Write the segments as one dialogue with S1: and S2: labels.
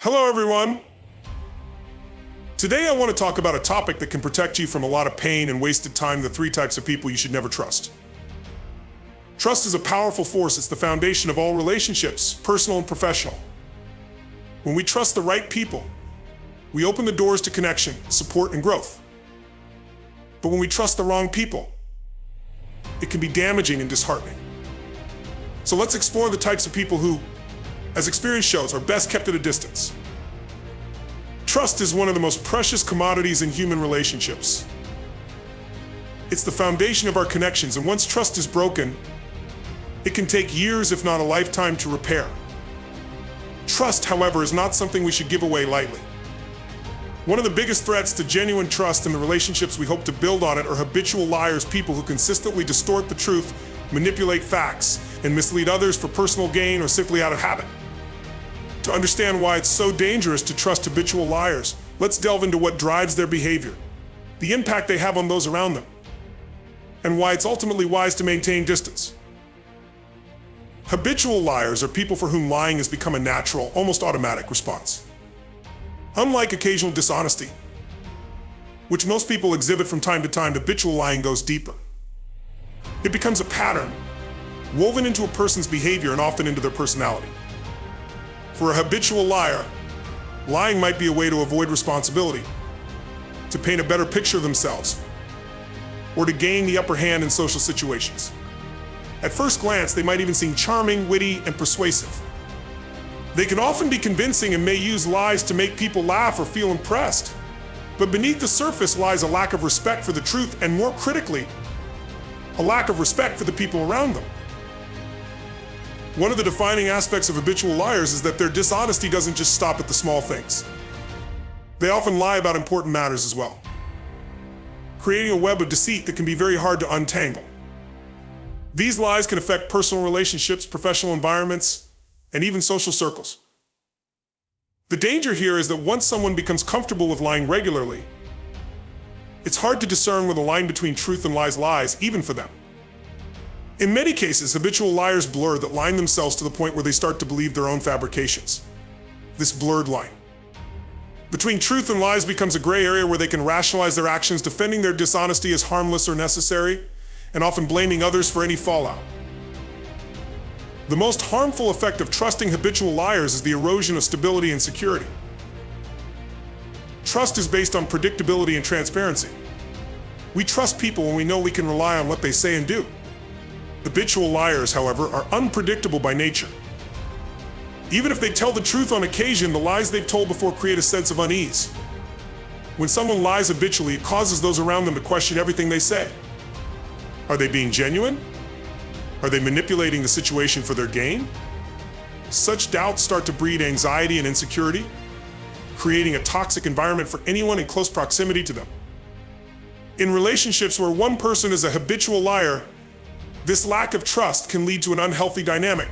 S1: Hello, everyone. Today, I want to talk about a topic that can protect you from a lot of pain and wasted time, the three types of people you should never trust. Trust is a powerful force. It's the foundation of all relationships, personal and professional. When we trust the right people, we open the doors to connection, support, and growth. But when we trust the wrong people, it can be damaging and disheartening. So let's explore the types of people who, as experience shows, are best kept at a distance. Trust is one of the most precious commodities in human relationships. It's the foundation of our connections, and once trust is broken, it can take years, if not a lifetime, to repair. Trust, however, is not something we should give away lightly. One of the biggest threats to genuine trust in the relationships we hope to build on it are habitual liars, people who consistently distort the truth, manipulate facts, and mislead others for personal gain or simply out of habit. To understand why it's so dangerous to trust habitual liars, let's delve into what drives their behavior, the impact they have on those around them, and why it's ultimately wise to maintain distance. Habitual liars are people for whom lying has become a natural, almost automatic response. Unlike occasional dishonesty, which most people exhibit from time to time, habitual lying goes deeper. It becomes a pattern, woven into a person's behavior and often into their personality. For a habitual liar, lying might be a way to avoid responsibility, to paint a better picture of themselves, or to gain the upper hand in social situations. At first glance, they might even seem charming, witty, and persuasive. They can often be convincing and may use lies to make people laugh or feel impressed. But beneath the surface lies a lack of respect for the truth, and more critically, a lack of respect for the people around them. One of the defining aspects of habitual liars is that their dishonesty doesn't just stop at the small things. They often lie about important matters as well, creating a web of deceit that can be very hard to untangle. These lies can affect personal relationships, professional environments, and even social circles. The danger here is that once someone becomes comfortable with lying regularly, it's hard to discern where the line between truth and lies lies, even for them. In many cases, habitual liars blur that line themselves to the point where they start to believe their own fabrications. This blurred line between truth and lies becomes a gray area where they can rationalize their actions, defending their dishonesty as harmless or necessary, and often blaming others for any fallout. The most harmful effect of trusting habitual liars is the erosion of stability and security. Trust is based on predictability and transparency. We trust people when we know we can rely on what they say and do. Habitual liars, however, are unpredictable by nature. Even if they tell the truth on occasion, the lies they've told before create a sense of unease. When someone lies habitually, it causes those around them to question everything they say. Are they being genuine? Are they manipulating the situation for their gain? Such doubts start to breed anxiety and insecurity, creating a toxic environment for anyone in close proximity to them. In relationships where one person is a habitual liar, this lack of trust can lead to an unhealthy dynamic,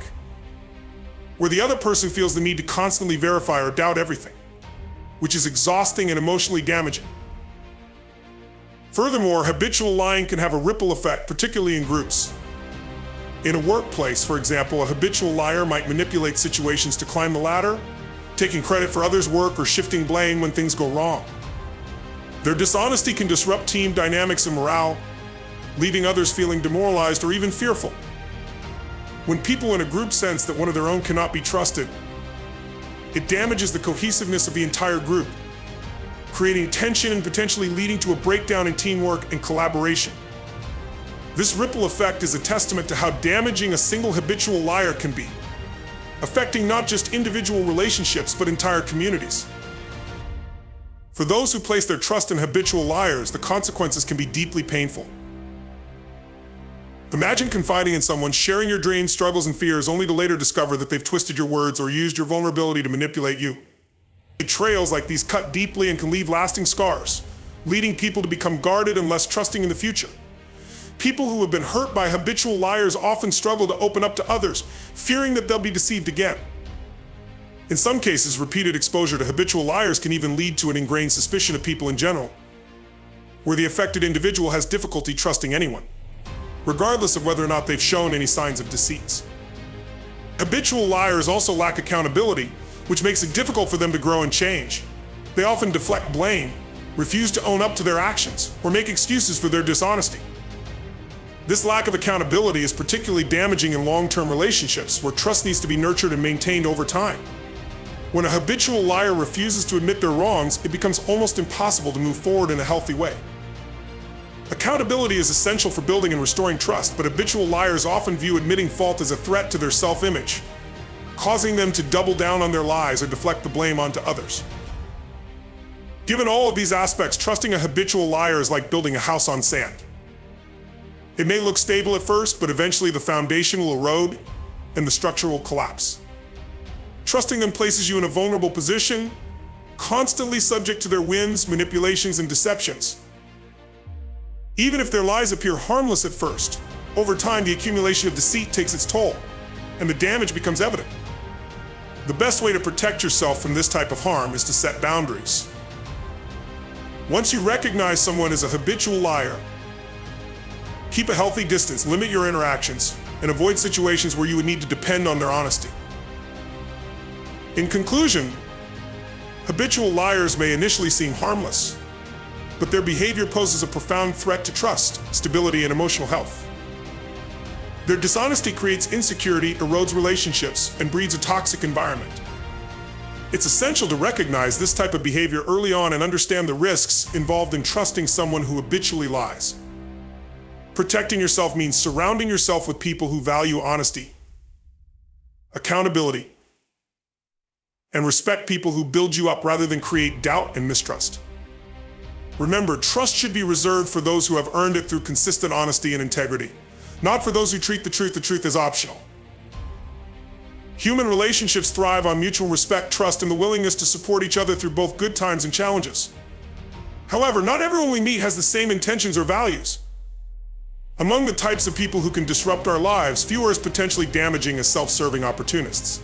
S1: where the other person feels the need to constantly verify or doubt everything, which is exhausting and emotionally damaging. Furthermore, habitual lying can have a ripple effect, particularly in groups. In a workplace, for example, a habitual liar might manipulate situations to climb the ladder, taking credit for others' work or shifting blame when things go wrong. Their dishonesty can disrupt team dynamics and morale, leaving others feeling demoralized or even fearful. When people in a group sense that one of their own cannot be trusted, it damages the cohesiveness of the entire group, creating tension and potentially leading to a breakdown in teamwork and collaboration. This ripple effect is a testament to how damaging a single habitual liar can be, affecting not just individual relationships, but entire communities. For those who place their trust in habitual liars, the consequences can be deeply painful. Imagine confiding in someone, sharing your dreams, struggles, and fears, only to later discover that they've twisted your words or used your vulnerability to manipulate you. Betrayals like these cut deeply and can leave lasting scars, leading people to become guarded and less trusting in the future. People who have been hurt by habitual liars often struggle to open up to others, fearing that they'll be deceived again. In some cases, repeated exposure to habitual liars can even lead to an ingrained suspicion of people in general, where the affected individual has difficulty trusting anyone, regardless of whether or not they've shown any signs of deceit. Habitual liars also lack accountability, which makes it difficult for them to grow and change. They often deflect blame, refuse to own up to their actions, or make excuses for their dishonesty. This lack of accountability is particularly damaging in long-term relationships where trust needs to be nurtured and maintained over time. When a habitual liar refuses to admit their wrongs, it becomes almost impossible to move forward in a healthy way. Accountability is essential for building and restoring trust, but habitual liars often view admitting fault as a threat to their self-image, causing them to double down on their lies or deflect the blame onto others. Given all of these aspects, trusting a habitual liar is like building a house on sand. It may look stable at first, but eventually the foundation will erode and the structure will collapse. Trusting them places you in a vulnerable position, constantly subject to their whims, manipulations, and deceptions. Even if their lies appear harmless at first, over time the accumulation of deceit takes its toll, and the damage becomes evident. The best way to protect yourself from this type of harm is to set boundaries. Once you recognize someone as a habitual liar, keep a healthy distance, limit your interactions, and avoid situations where you would need to depend on their honesty. In conclusion, habitual liars may initially seem harmless, but their behavior poses a profound threat to trust, stability, and emotional health. Their dishonesty creates insecurity, erodes relationships, and breeds a toxic environment. It's essential to recognize this type of behavior early on and understand the risks involved in trusting someone who habitually lies. Protecting yourself means surrounding yourself with people who value honesty, accountability, and respect people who build you up rather than create doubt and mistrust. Remember, trust should be reserved for those who have earned it through consistent honesty and integrity, not for those who treat the truth as optional. Human relationships thrive on mutual respect, trust, and the willingness to support each other through both good times and challenges. However, not everyone we meet has the same intentions or values. Among the types of people who can disrupt our lives, few are as potentially damaging as self-serving opportunists.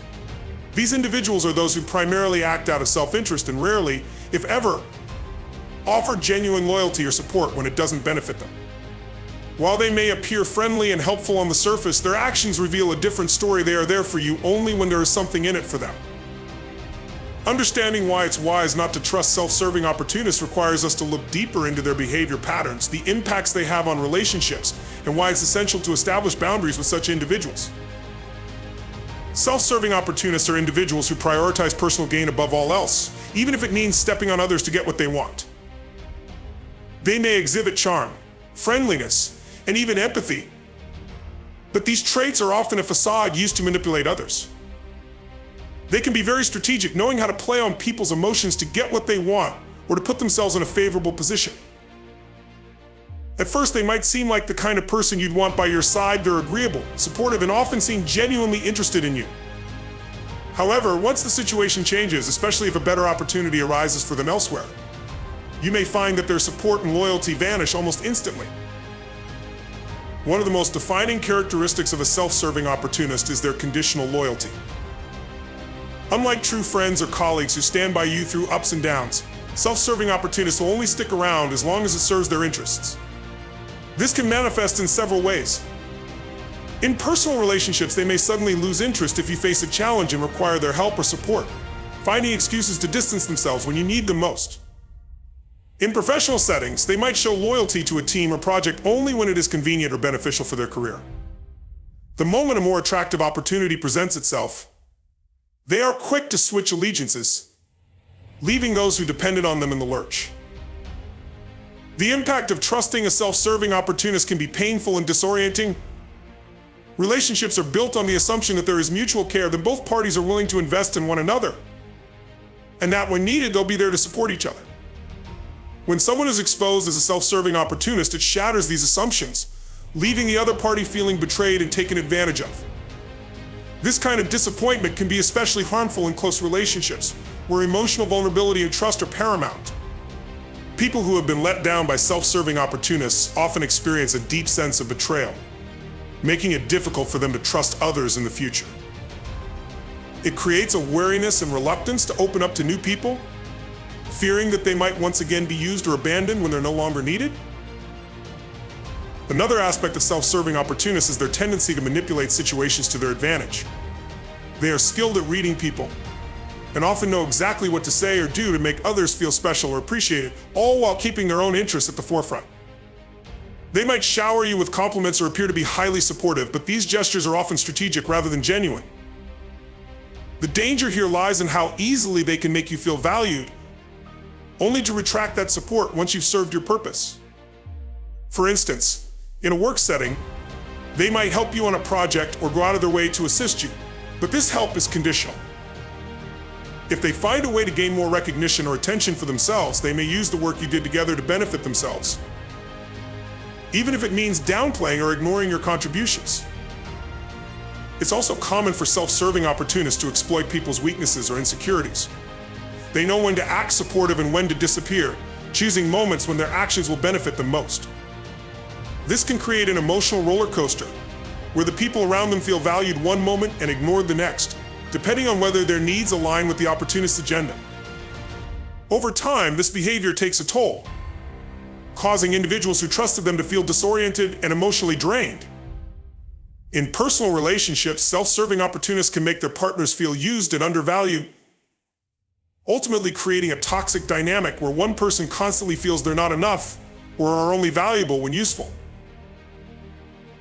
S1: These individuals are those who primarily act out of self-interest and rarely, if ever, offer genuine loyalty or support when it doesn't benefit them. While they may appear friendly and helpful on the surface, their actions reveal a different story. They are there for you only when there is something in it for them. Understanding why it's wise not to trust self-serving opportunists requires us to look deeper into their behavior patterns, the impacts they have on relationships, and why it's essential to establish boundaries with such individuals. Self-serving opportunists are individuals who prioritize personal gain above all else, even if it means stepping on others to get what they want. They may exhibit charm, friendliness, and even empathy, but these traits are often a facade used to manipulate others. They can be very strategic, knowing how to play on people's emotions to get what they want or to put themselves in a favorable position. At first, they might seem like the kind of person you'd want by your side. They're agreeable, supportive, and often seem genuinely interested in you. However, once the situation changes, especially if a better opportunity arises for them elsewhere, you may find that their support and loyalty vanish almost instantly. One of the most defining characteristics of a self-serving opportunist is their conditional loyalty. Unlike true friends or colleagues who stand by you through ups and downs, self-serving opportunists will only stick around as long as it serves their interests. This can manifest in several ways. In personal relationships, they may suddenly lose interest if you face a challenge and require their help or support, finding excuses to distance themselves when you need them most. In professional settings, they might show loyalty to a team or project only when it is convenient or beneficial for their career. The moment a more attractive opportunity presents itself, they are quick to switch allegiances, leaving those who depended on them in the lurch. The impact of trusting a self-serving opportunist can be painful and disorienting. Relationships are built on the assumption that there is mutual care, that both parties are willing to invest in one another, and that when needed, they'll be there to support each other. When someone is exposed as a self-serving opportunist, it shatters these assumptions, leaving the other party feeling betrayed and taken advantage of. This kind of disappointment can be especially harmful in close relationships, where emotional vulnerability and trust are paramount. People who have been let down by self-serving opportunists often experience a deep sense of betrayal, making it difficult for them to trust others in the future. It creates a wariness and reluctance to open up to new people, fearing that they might once again be used or abandoned when they're no longer needed. Another aspect of self-serving opportunists is their tendency to manipulate situations to their advantage. They are skilled at reading people, and often know exactly what to say or do to make others feel special or appreciated, all while keeping their own interests at the forefront. They might shower you with compliments or appear to be highly supportive, but these gestures are often strategic rather than genuine. The danger here lies in how easily they can make you feel valued, only to retract that support once you've served your purpose. For instance, in a work setting, they might help you on a project or go out of their way to assist you, but this help is conditional. If they find a way to gain more recognition or attention for themselves, they may use the work you did together to benefit themselves, even if it means downplaying or ignoring your contributions. It's also common for self-serving opportunists to exploit people's weaknesses or insecurities. They know when to act supportive and when to disappear, choosing moments when their actions will benefit them most. This can create an emotional roller coaster, where the people around them feel valued one moment and ignored the next, depending on whether their needs align with the opportunist's agenda. Over time, this behavior takes a toll, causing individuals who trusted them to feel disoriented and emotionally drained. In personal relationships, self-serving opportunists can make their partners feel used and undervalued, ultimately creating a toxic dynamic where one person constantly feels they're not enough or are only valuable when useful.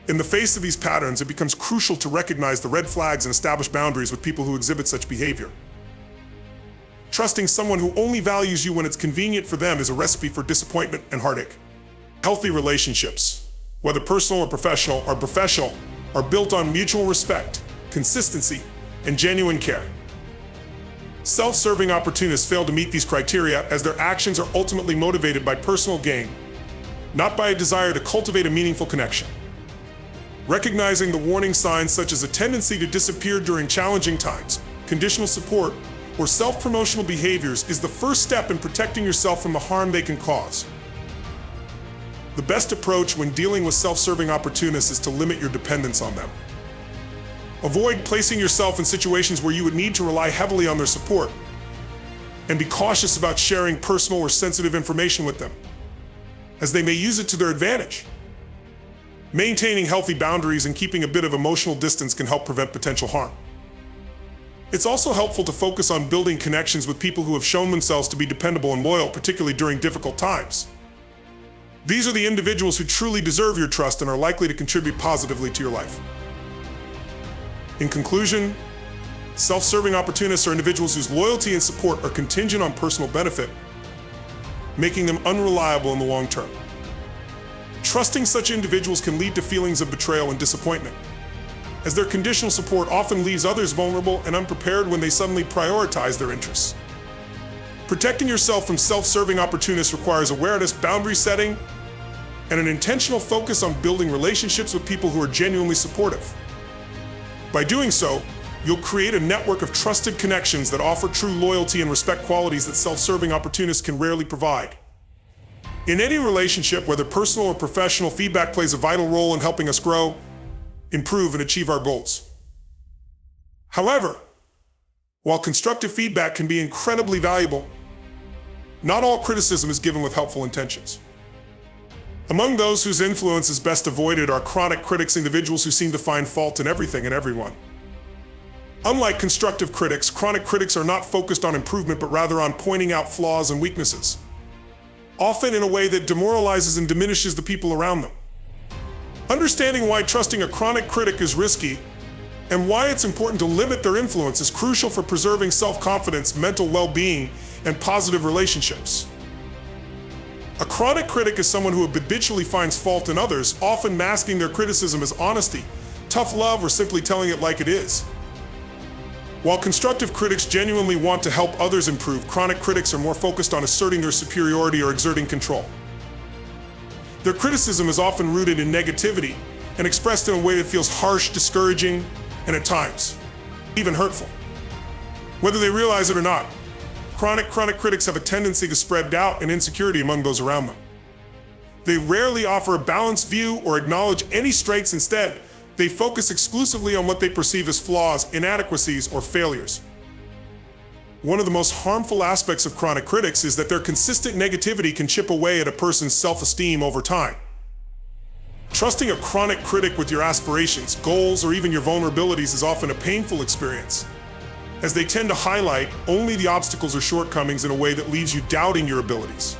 S1: In the face of these patterns, it becomes crucial to recognize the red flags and establish boundaries with people who exhibit such behavior. Trusting someone who only values you when it's convenient for them is a recipe for disappointment and heartache. Healthy relationships, whether personal or professional, are built on mutual respect, consistency, and genuine care. Self-serving opportunists fail to meet these criteria as their actions are ultimately motivated by personal gain, not by a desire to cultivate a meaningful connection. Recognizing the warning signs such as a tendency to disappear during challenging times, conditional support, or self-promotional behaviors is the first step in protecting yourself from the harm they can cause. The best approach when dealing with self-serving opportunists is to limit your dependence on them. Avoid placing yourself in situations where you would need to rely heavily on their support, and be cautious about sharing personal or sensitive information with them, as they may use it to their advantage. Maintaining healthy boundaries and keeping a bit of emotional distance can help prevent potential harm. It's also helpful to focus on building connections with people who have shown themselves to be dependable and loyal, particularly during difficult times. These are the individuals who truly deserve your trust and are likely to contribute positively to your life. In conclusion, self-serving opportunists are individuals whose loyalty and support are contingent on personal benefit, making them unreliable in the long term. Trusting such individuals can lead to feelings of betrayal and disappointment, as their conditional support often leaves others vulnerable and unprepared when they suddenly prioritize their interests. Protecting yourself from self-serving opportunists requires awareness, boundary setting, and an intentional focus on building relationships with people who are genuinely supportive. By doing so, you'll create a network of trusted connections that offer true loyalty and respect, qualities that self-serving opportunists can rarely provide. In any relationship, whether personal or professional, feedback plays a vital role in helping us grow, improve, and achieve our goals. However, while constructive feedback can be incredibly valuable, not all criticism is given with helpful intentions. Among those whose influence is best avoided are chronic critics, individuals who seem to find fault in everything and everyone. Unlike constructive critics, chronic critics are not focused on improvement, but rather on pointing out flaws and weaknesses, often in a way that demoralizes and diminishes the people around them. Understanding why trusting a chronic critic is risky and why it's important to limit their influence is crucial for preserving self-confidence, mental well-being, and positive relationships. A chronic critic is someone who habitually finds fault in others, often masking their criticism as honesty, tough love, or simply telling it like it is. While constructive critics genuinely want to help others improve, chronic critics are more focused on asserting their superiority or exerting control. Their criticism is often rooted in negativity and expressed in a way that feels harsh, discouraging, and at times, even hurtful. Whether they realize it or not, chronic critics have a tendency to spread doubt and insecurity among those around them. They rarely offer a balanced view or acknowledge any strengths. Instead, they focus exclusively on what they perceive as flaws, inadequacies, or failures. One of the most harmful aspects of chronic critics is that their consistent negativity can chip away at a person's self-esteem over time. Trusting a chronic critic with your aspirations, goals, or even your vulnerabilities is often a painful experience, as they tend to highlight only the obstacles or shortcomings in a way that leaves you doubting your abilities.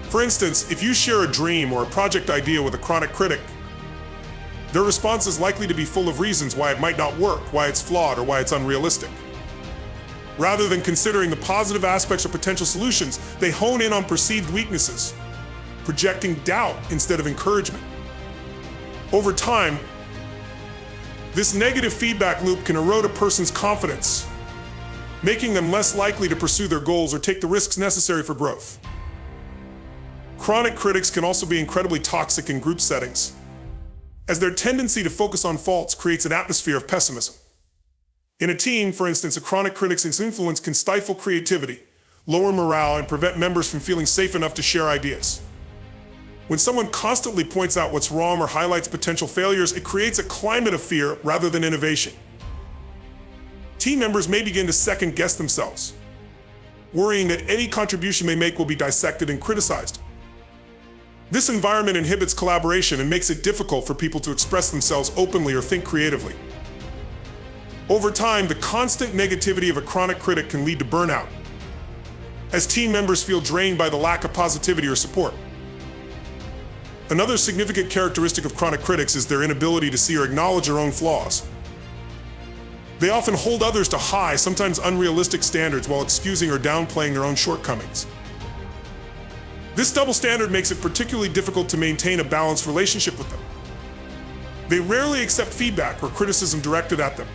S1: For instance, if you share a dream or a project idea with a chronic critic, their response is likely to be full of reasons why it might not work, why it's flawed, or why it's unrealistic. Rather than considering the positive aspects or potential solutions, they hone in on perceived weaknesses, projecting doubt instead of encouragement. Over time, this negative feedback loop can erode a person's confidence, making them less likely to pursue their goals or take the risks necessary for growth. Chronic critics can also be incredibly toxic in group settings, as their tendency to focus on faults creates an atmosphere of pessimism. In a team, for instance, a chronic critic's influence can stifle creativity, lower morale, and prevent members from feeling safe enough to share ideas. When someone constantly points out what's wrong or highlights potential failures, it creates a climate of fear rather than innovation. Team members may begin to second-guess themselves, worrying that any contribution they make will be dissected and criticized. This environment inhibits collaboration and makes it difficult for people to express themselves openly or think creatively. Over time, the constant negativity of a chronic critic can lead to burnout, as team members feel drained by the lack of positivity or support. Another significant characteristic of chronic critics is their inability to see or acknowledge their own flaws. They often hold others to high, sometimes unrealistic standards while excusing or downplaying their own shortcomings. This double standard makes it particularly difficult to maintain a balanced relationship with them. They rarely accept feedback or criticism directed at them,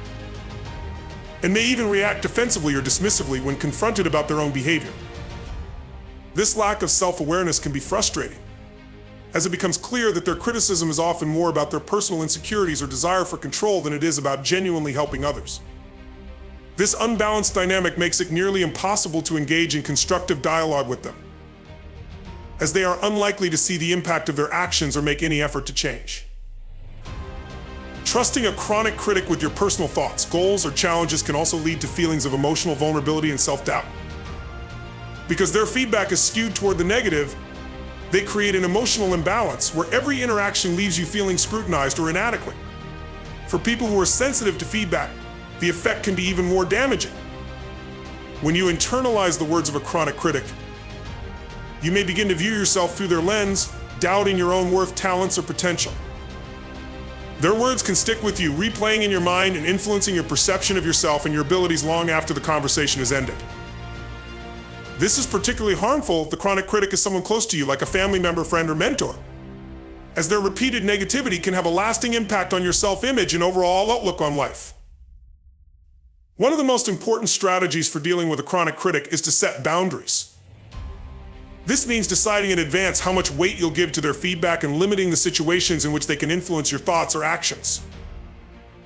S1: and may even react defensively or dismissively when confronted about their own behavior. This lack of self-awareness can be frustrating, as it becomes clear that their criticism is often more about their personal insecurities or desire for control than it is about genuinely helping others. This unbalanced dynamic makes it nearly impossible to engage in constructive dialogue with them, as they are unlikely to see the impact of their actions or make any effort to change. Trusting a chronic critic with your personal thoughts, goals, or challenges can also lead to feelings of emotional vulnerability and self-doubt. Because their feedback is skewed toward the negative, they create an emotional imbalance where every interaction leaves you feeling scrutinized or inadequate. For people who are sensitive to feedback, the effect can be even more damaging. When you internalize the words of a chronic critic, you may begin to view yourself through their lens, doubting your own worth, talents, or potential. Their words can stick with you, replaying in your mind and influencing your perception of yourself and your abilities long after the conversation is ended. This is particularly harmful if the chronic critic is someone close to you, like a family member, friend, or mentor, as their repeated negativity can have a lasting impact on your self-image and overall outlook on life. One of the most important strategies for dealing with a chronic critic is to set boundaries. This means deciding in advance how much weight you'll give to their feedback and limiting the situations in which they can influence your thoughts or actions.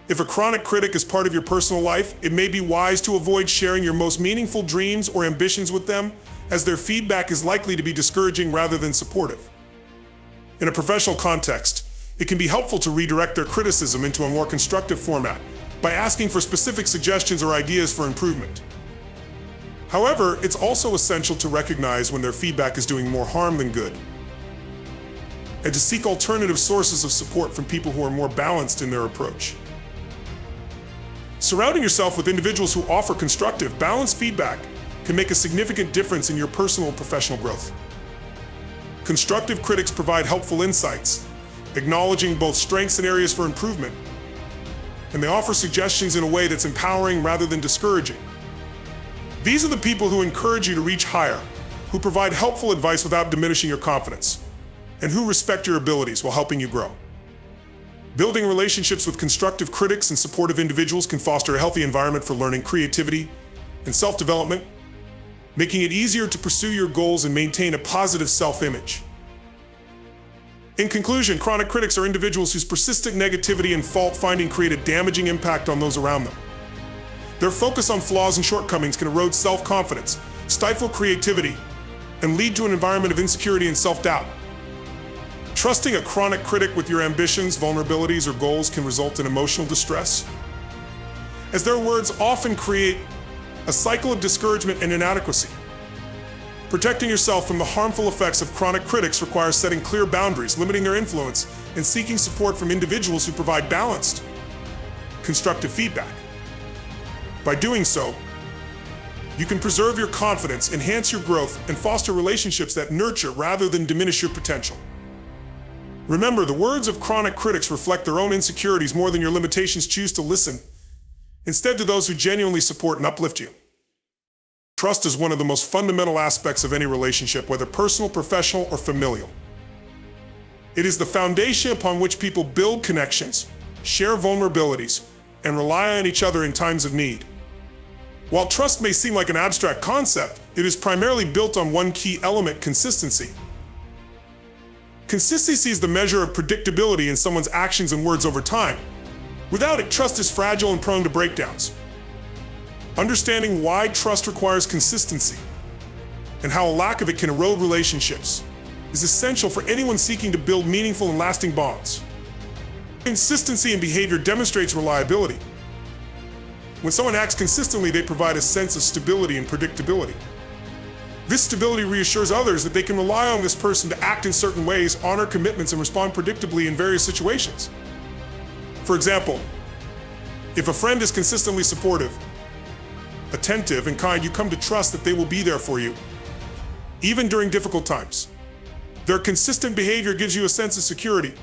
S1: If a chronic critic is part of your personal life, it may be wise to avoid sharing your most meaningful dreams or ambitions with them, as their feedback is likely to be discouraging rather than supportive. In a professional context, it can be helpful to redirect their criticism into a more constructive format by asking for specific suggestions or ideas for improvement. However, it's also essential to recognize when their feedback is doing more harm than good, and to seek alternative sources of support from people who are more balanced in their approach. Surrounding yourself with individuals who offer constructive, balanced feedback can make a significant difference in your personal and professional growth. Constructive critics provide helpful insights, acknowledging both strengths and areas for improvement, and they offer suggestions in a way that's empowering rather than discouraging. These are the people who encourage you to reach higher, who provide helpful advice without diminishing your confidence, and who respect your abilities while helping you grow. Building relationships with constructive critics and supportive individuals can foster a healthy environment for learning, creativity, and self-development, making it easier to pursue your goals and maintain a positive self-image. In conclusion, chronic critics are individuals whose persistent negativity and fault-finding create a damaging impact on those around them. Their focus on flaws and shortcomings can erode self-confidence, stifle creativity, and lead to an environment of insecurity and self-doubt. Trusting a chronic critic with your ambitions, vulnerabilities, or goals can result in emotional distress, as their words often create a cycle of discouragement and inadequacy. Protecting yourself from the harmful effects of chronic critics requires setting clear boundaries, limiting their influence, and seeking support from individuals who provide balanced, constructive feedback. By doing so, you can preserve your confidence, enhance your growth, and foster relationships that nurture rather than diminish your potential. Remember, the words of chronic critics reflect their own insecurities more than your limitations. Choose to listen instead to those who genuinely support and uplift you. Trust is one of the most fundamental aspects of any relationship, whether personal, professional, or familial. It is the foundation upon which people build connections, share vulnerabilities, and rely on each other in times of need. While trust may seem like an abstract concept, it is primarily built on one key element: consistency. Consistency is the measure of predictability in someone's actions and words over time. Without it, trust is fragile and prone to breakdowns. Understanding why trust requires consistency and how a lack of it can erode relationships is essential for anyone seeking to build meaningful and lasting bonds. Consistency in behavior demonstrates reliability. When someone acts consistently, they provide a sense of stability and predictability. This stability reassures others that they can rely on this person to act in certain ways, honor commitments, and respond predictably in various situations. For example, if a friend is consistently supportive, attentive, and kind, you come to trust that they will be there for you, even during difficult times. Their consistent behavior gives you a sense of security,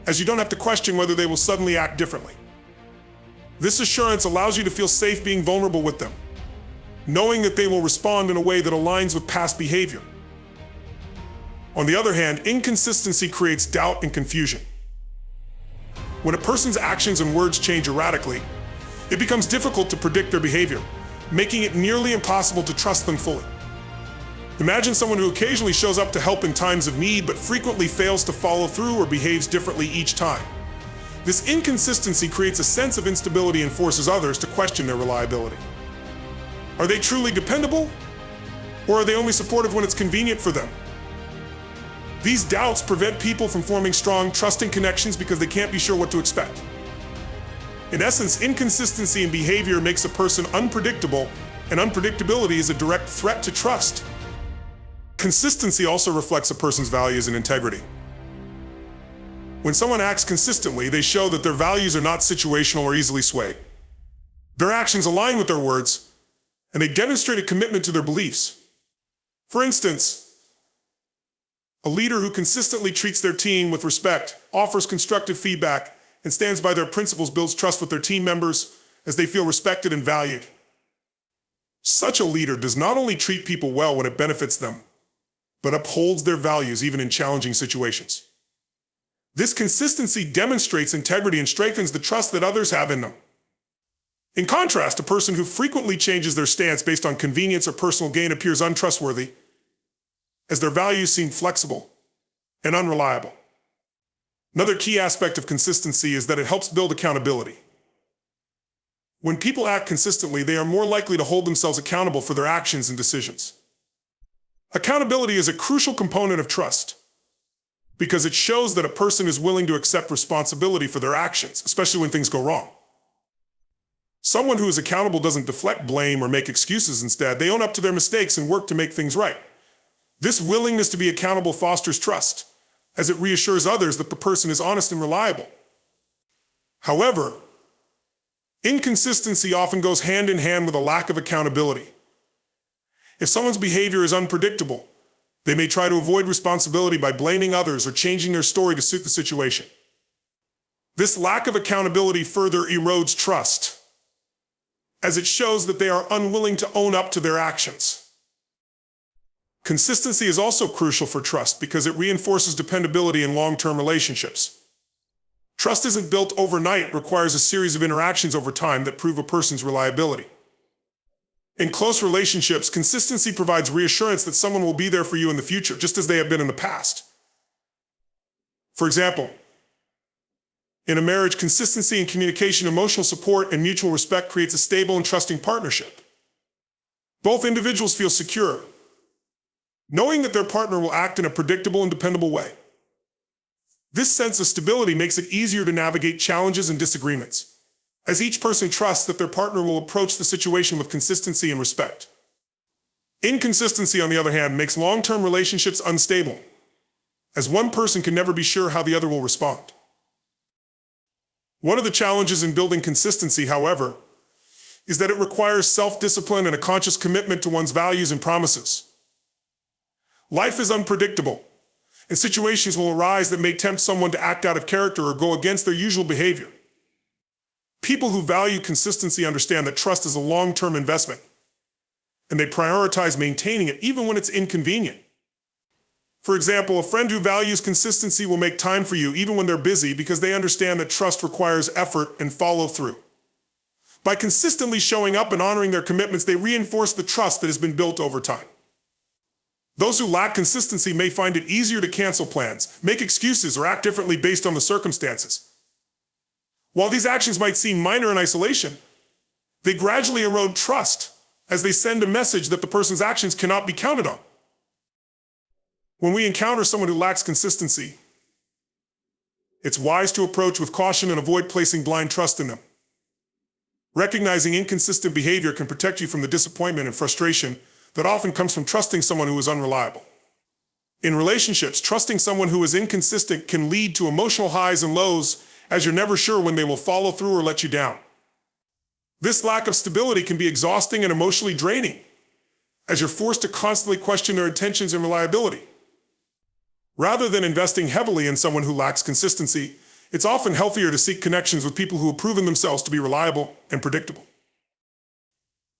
S1: as you don't have to question whether they will suddenly act differently. This assurance allows you to feel safe being vulnerable with them, knowing that they will respond in a way that aligns with past behavior. On the other hand, inconsistency creates doubt and confusion. When a person's actions and words change erratically, it becomes difficult to predict their behavior, making it nearly impossible to trust them fully. Imagine someone who occasionally shows up to help in times of need, but frequently fails to follow through or behaves differently each time. This inconsistency creates a sense of instability and forces others to question their reliability. Are they truly dependable? Or are they only supportive when it's convenient for them? These doubts prevent people from forming strong, trusting connections because they can't be sure what to expect. In essence, inconsistency in behavior makes a person unpredictable, and unpredictability is a direct threat to trust. Consistency also reflects a person's values and integrity. When someone acts consistently, they show that their values are not situational or easily swayed. Their actions align with their words, and they demonstrate a commitment to their beliefs. For instance, a leader who consistently treats their team with respect, offers constructive feedback, and stands by their principles builds trust with their team members as they feel respected and valued. Such a leader does not only treat people well when it benefits them, but upholds their values even in challenging situations. This consistency demonstrates integrity and strengthens the trust that others have in them. In contrast, a person who frequently changes their stance based on convenience or personal gain appears untrustworthy, as their values seem flexible and unreliable. Another key aspect of consistency is that it helps build accountability. When people act consistently, they are more likely to hold themselves accountable for their actions and decisions. Accountability is a crucial component of trust, because it shows that a person is willing to accept responsibility for their actions, especially when things go wrong. Someone who is accountable doesn't deflect blame or make excuses. Instead, they own up to their mistakes and work to make things right. This willingness to be accountable fosters trust, as it reassures others that the person is honest and reliable. However, inconsistency often goes hand in hand with a lack of accountability. If someone's behavior is unpredictable, they may try to avoid responsibility by blaming others or changing their story to suit the situation. This lack of accountability further erodes trust, as it shows that they are unwilling to own up to their actions. Consistency is also crucial for trust because it reinforces dependability in long-term relationships. Trust isn't built overnight, it requires a series of interactions over time that prove a person's reliability. In close relationships, consistency provides reassurance that someone will be there for you in the future, just as they have been in the past. For example, in a marriage, consistency in communication, emotional support, and mutual respect creates a stable and trusting partnership. Both individuals feel secure, knowing that their partner will act in a predictable and dependable way. This sense of stability makes it easier to navigate challenges and disagreements, as each person trusts that their partner will approach the situation with consistency and respect. Inconsistency, on the other hand, makes long-term relationships unstable, as one person can never be sure how the other will respond. One of the challenges in building consistency, however, is that it requires self-discipline and a conscious commitment to one's values and promises. Life is unpredictable, and situations will arise that may tempt someone to act out of character or go against their usual behavior. People who value consistency understand that trust is a long-term investment, and they prioritize maintaining it even when it's inconvenient. For example, a friend who values consistency will make time for you even when they're busy because they understand that trust requires effort and follow-through. By consistently showing up and honoring their commitments, they reinforce the trust that has been built over time. Those who lack consistency may find it easier to cancel plans, make excuses, or act differently based on the circumstances. While these actions might seem minor in isolation, they gradually erode trust as they send a message that the person's actions cannot be counted on. When we encounter someone who lacks consistency, it's wise to approach with caution and avoid placing blind trust in them. Recognizing inconsistent behavior can protect you from the disappointment and frustration that often comes from trusting someone who is unreliable. In relationships, trusting someone who is inconsistent can lead to emotional highs and lows, as you're never sure when they will follow through or let you down. This lack of stability can be exhausting and emotionally draining, as you're forced to constantly question their intentions and reliability. Rather than investing heavily in someone who lacks consistency, it's often healthier to seek connections with people who have proven themselves to be reliable and predictable.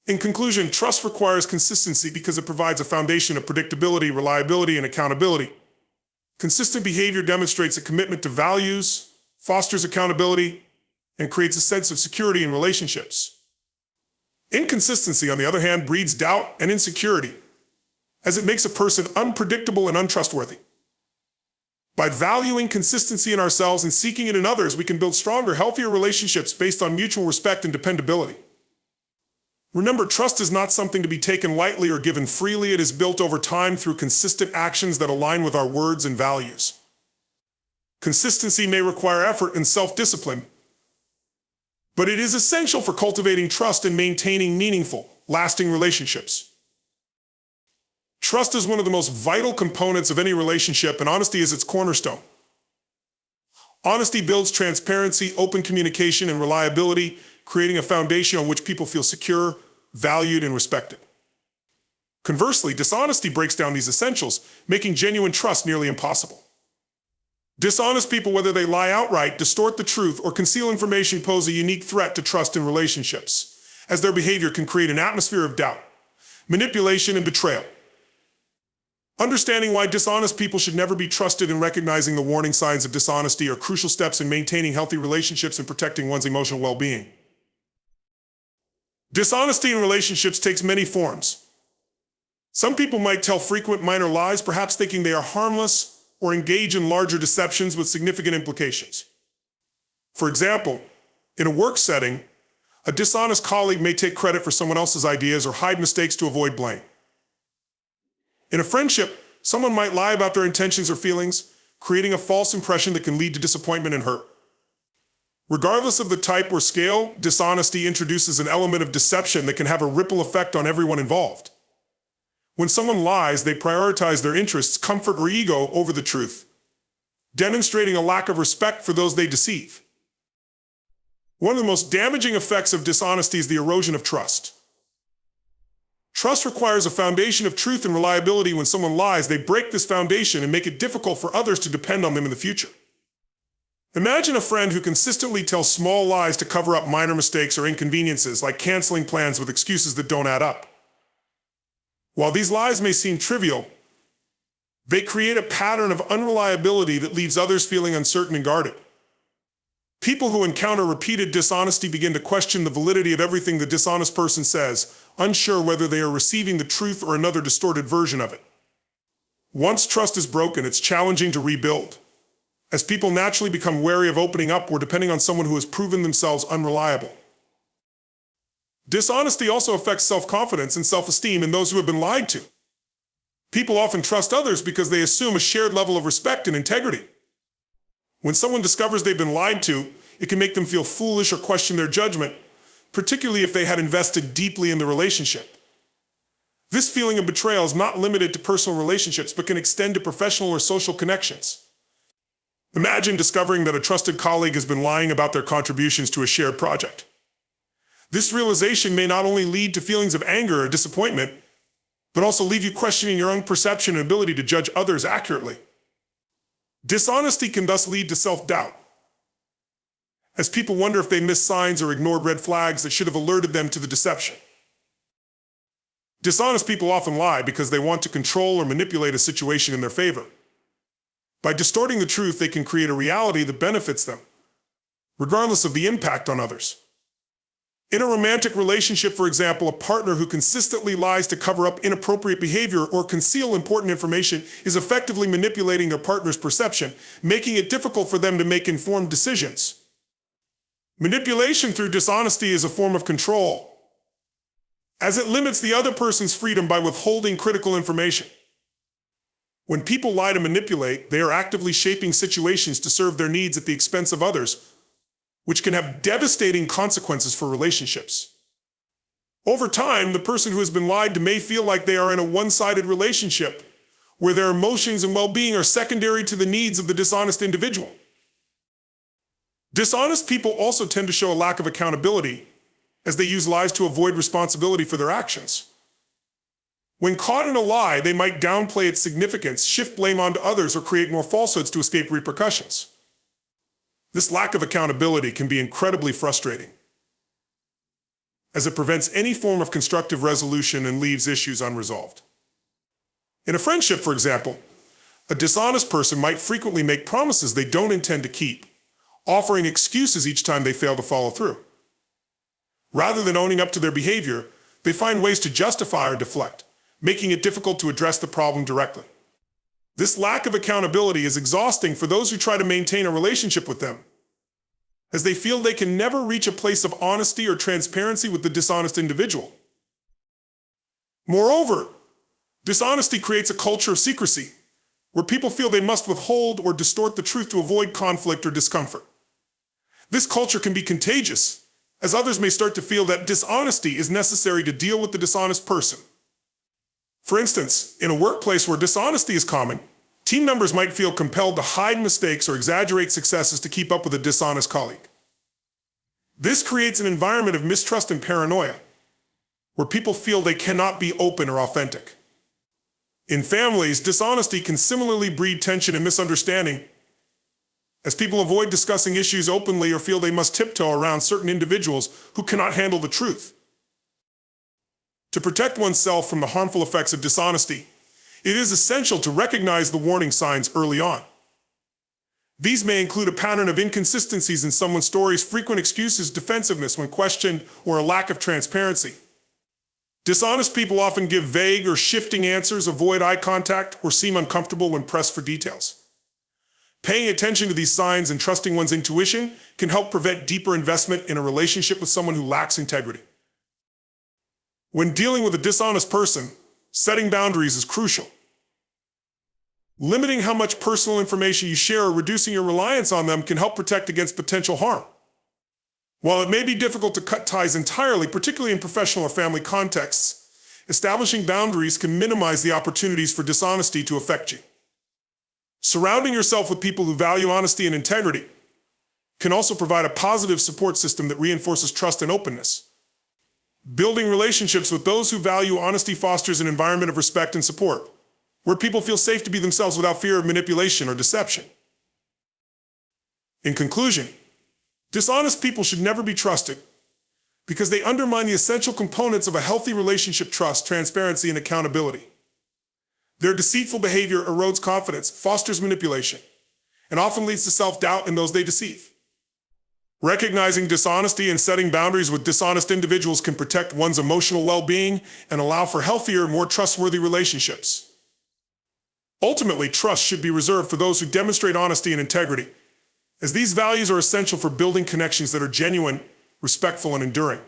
S1: In conclusion, trust requires consistency because it provides a foundation of predictability, reliability, and accountability. Consistent behavior demonstrates a commitment to values, fosters accountability, and creates a sense of security in relationships. Inconsistency, on the other hand, breeds doubt and insecurity, as it makes a person unpredictable and untrustworthy. By valuing consistency in ourselves and seeking it in others, we can build stronger, healthier relationships based on mutual respect and dependability. Remember, trust is not something to be taken lightly or given freely. It is built over time through consistent actions that align with our words and values. Consistency may require effort and self-discipline, but it is essential for cultivating trust and maintaining meaningful, lasting relationships. Trust is one of the most vital components of any relationship, and honesty is its cornerstone. Honesty builds transparency, open communication, and reliability, creating a foundation on which people feel secure, valued, and respected. Conversely, dishonesty breaks down these essentials, making genuine trust nearly impossible. Dishonest people, whether they lie outright, distort the truth, or conceal information, pose a unique threat to trust in relationships, as their behavior can create an atmosphere of doubt, manipulation, and betrayal. Understanding why dishonest people should never be trusted and recognizing the warning signs of dishonesty are crucial steps in maintaining healthy relationships and protecting one's emotional well-being. Dishonesty in relationships takes many forms. Some people might tell frequent minor lies, perhaps thinking they are harmless, or engage in larger deceptions with significant implications. For example, in a work setting, a dishonest colleague may take credit for someone else's ideas or hide mistakes to avoid blame. In a friendship, someone might lie about their intentions or feelings, creating a false impression that can lead to disappointment and hurt. Regardless of the type or scale, dishonesty introduces an element of deception that can have a ripple effect on everyone involved. When someone lies, they prioritize their interests, comfort, or ego over the truth, demonstrating a lack of respect for those they deceive. One of the most damaging effects of dishonesty is the erosion of trust. Trust requires a foundation of truth and reliability. When someone lies, they break this foundation and make it difficult for others to depend on them in the future. Imagine a friend who consistently tells small lies to cover up minor mistakes or inconveniences, like canceling plans with excuses that don't add up. While these lies may seem trivial, they create a pattern of unreliability that leaves others feeling uncertain and guarded. People who encounter repeated dishonesty begin to question the validity of everything the dishonest person says, unsure whether they are receiving the truth or another distorted version of it. Once trust is broken, it's challenging to rebuild, as people naturally become wary of opening up or depending on someone who has proven themselves unreliable. Dishonesty also affects self-confidence and self-esteem in those who have been lied to. People often trust others because they assume a shared level of respect and integrity. When someone discovers they've been lied to, it can make them feel foolish or question their judgment, particularly if they had invested deeply in the relationship. This feeling of betrayal is not limited to personal relationships, but can extend to professional or social connections. Imagine discovering that a trusted colleague has been lying about their contributions to a shared project. This realization may not only lead to feelings of anger or disappointment, but also leave you questioning your own perception and ability to judge others accurately. Dishonesty can thus lead to self-doubt, as people wonder if they missed signs or ignored red flags that should have alerted them to the deception. Dishonest people often lie because they want to control or manipulate a situation in their favor. By distorting the truth, they can create a reality that benefits them, regardless of the impact on others. In a romantic relationship, for example, a partner who consistently lies to cover up inappropriate behavior or conceal important information is effectively manipulating their partner's perception, making it difficult for them to make informed decisions. Manipulation through dishonesty is a form of control, as it limits the other person's freedom by withholding critical information. When people lie to manipulate, they are actively shaping situations to serve their needs at the expense of others, which can have devastating consequences for relationships. Over time, the person who has been lied to may feel like they are in a one-sided relationship, where their emotions and well-being are secondary to the needs of the dishonest individual. Dishonest people also tend to show a lack of accountability, as they use lies to avoid responsibility for their actions. When caught in a lie, they might downplay its significance, shift blame onto others, or create more falsehoods to escape repercussions. This lack of accountability can be incredibly frustrating, as it prevents any form of constructive resolution and leaves issues unresolved. In a friendship, for example, a dishonest person might frequently make promises they don't intend to keep, offering excuses each time they fail to follow through. Rather than owning up to their behavior, they find ways to justify or deflect, making it difficult to address the problem directly. This lack of accountability is exhausting for those who try to maintain a relationship with them, as they feel they can never reach a place of honesty or transparency with the dishonest individual. Moreover, dishonesty creates a culture of secrecy, where people feel they must withhold or distort the truth to avoid conflict or discomfort. This culture can be contagious, as others may start to feel that dishonesty is necessary to deal with the dishonest person. For instance, in a workplace where dishonesty is common, team members might feel compelled to hide mistakes or exaggerate successes to keep up with a dishonest colleague. This creates an environment of mistrust and paranoia, where people feel they cannot be open or authentic. In families, dishonesty can similarly breed tension and misunderstanding, as people avoid discussing issues openly or feel they must tiptoe around certain individuals who cannot handle the truth. To protect oneself from the harmful effects of dishonesty, it is essential to recognize the warning signs early on. These may include a pattern of inconsistencies in someone's stories, frequent excuses, defensiveness when questioned, or a lack of transparency. Dishonest people often give vague or shifting answers, avoid eye contact, or seem uncomfortable when pressed for details. Paying attention to these signs and trusting one's intuition can help prevent deeper investment in a relationship with someone who lacks integrity. When dealing with a dishonest person, setting boundaries is crucial. Limiting how much personal information you share or reducing your reliance on them can help protect against potential harm. While it may be difficult to cut ties entirely, particularly in professional or family contexts, establishing boundaries can minimize the opportunities for dishonesty to affect you. Surrounding yourself with people who value honesty and integrity can also provide a positive support system that reinforces trust and openness. Building relationships with those who value honesty fosters an environment of respect and support, where people feel safe to be themselves without fear of manipulation or deception. In conclusion, dishonest people should never be trusted because they undermine the essential components of a healthy relationship: trust, transparency, and accountability. Their deceitful behavior erodes confidence, fosters manipulation, and often leads to self-doubt in those they deceive. Recognizing dishonesty and setting boundaries with dishonest individuals can protect one's emotional well-being and allow for healthier, more trustworthy relationships. Ultimately, trust should be reserved for those who demonstrate honesty and integrity, as these values are essential for building connections that are genuine, respectful, and enduring.